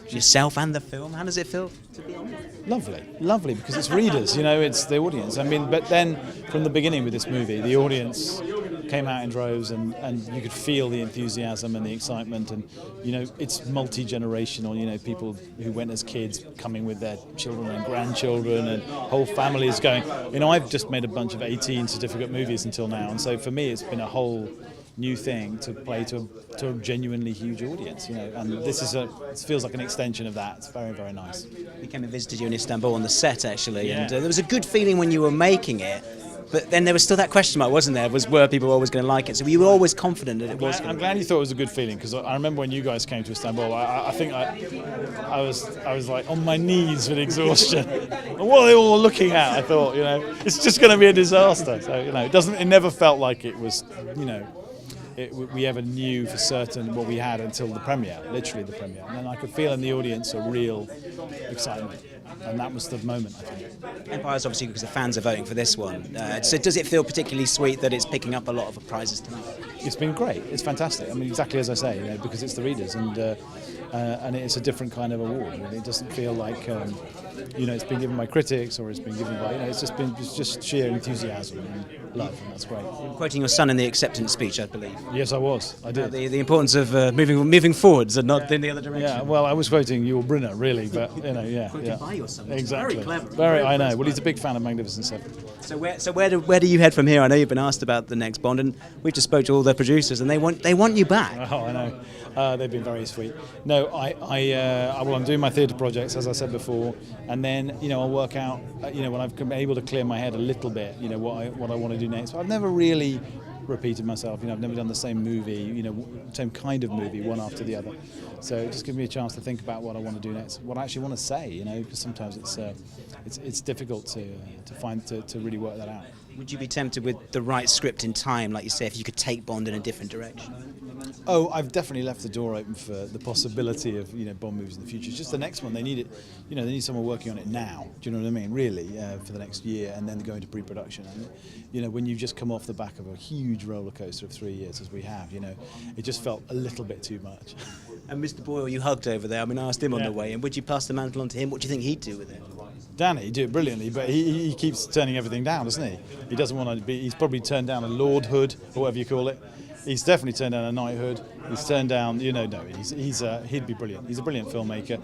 yourself and the film. How does it feel to be on it? Lovely, because it's readers, it's the audience. I mean, but then from the beginning with this movie, the audience came out in droves, and you could feel the enthusiasm and the excitement, and it's multi-generational. People who went as kids coming with their children and grandchildren, and whole families going. I've just made a bunch of 18 certificate movies until now, and so for me, it's been a whole new thing to play to a genuinely huge audience, and this it feels like an extension of that. It's very, very nice. We came and visited you in Istanbul on the set, actually, yeah. And there was a good feeling when you were making it, but then there was still that question mark, wasn't there? Were people always going to like it? So you were always confident that it was. I'm glad you thought it was a good feeling, because I remember when you guys came to Istanbul, I think I was like on my knees with exhaustion. And what are they all looking at? I thought, it's just going to be a disaster. So it never felt like it was, we ever knew for certain what we had until the premiere, literally the premiere. And then I could feel in the audience a real excitement. And that was the moment, I think. Empire's obviously because the fans are voting for this one. So does it feel particularly sweet that it's picking up a lot of prizes tonight? It's been great. It's fantastic. I mean, exactly as I say, because it's the readers, and it's a different kind of award. It doesn't feel like it's been given by critics, or it's been given by it's just sheer enthusiasm and love, and that's great. You're quoting your son in the acceptance speech, I believe. Yes, I was. I did. The importance of moving forwards and not in the other direction. Yeah. Well, I was quoting Yul Brynner, really, but Quoted by your son. Exactly. Very clever. Very. I know. Well, he's a big fan of Magnificent Seven. So where do you head from here? I know you've been asked about the next Bond, and we've just spoke to all the producers, and they want you back. Oh, I know. They've been very sweet. No, I'm doing my theatre projects, as I said before, and then I'll work out when I've been able to clear my head a little bit, what I want to do next. But I've never really repeated myself. I've never done the same movie, same kind of movie, one after the other. So it just gives me a chance to think about what I want to do next, what I actually want to say, because sometimes it's difficult to really work that out. Would you be tempted with the right script in time, like you say, if you could take Bond in a different direction? Oh, I've definitely left the door open for the possibility of Bond movies in the future. It's just the next one, they need it. They need someone working on it now. Do you know what I mean? Really, for the next year, and then go into pre-production. And when you just come off the back of a huge roller coaster of 3 years, as we have, it just felt a little bit too much. And Mr. Boyle, you hugged over there. I asked him on the way, and would you pass the mantle on to him? What do you think he'd do with it? Danny do it brilliantly, but he keeps turning everything down, doesn't he? He doesn't want to be. He's probably turned down a lordhood, or whatever you call it. He's definitely turned down a knighthood. He's turned down, he'd be brilliant. He's a brilliant filmmaker,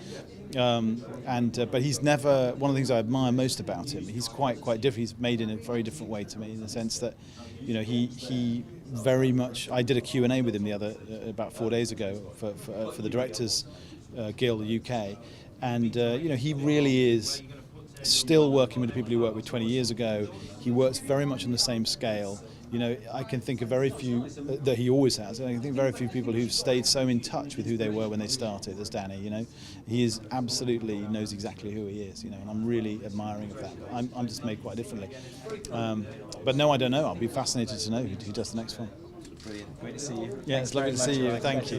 but he's never. One of the things I admire most about him, he's quite different. He's made in a very different way to me, in the sense that, he very much. I did a Q&A with him about 4 days ago for the Directors Guild UK, and he really is still working with the people he worked with 20 years ago. He works very much on the same scale. I can think of very few, that he always has, I can think of very few people who've stayed so in touch with who they were when they started as Danny. He is absolutely knows exactly who he is, and I'm really admiring of that. I'm just made quite differently. But no, I don't know. I'll be fascinated to know who does the next one. Brilliant. Great to see you. Yeah, it's lovely to see you. Thank you.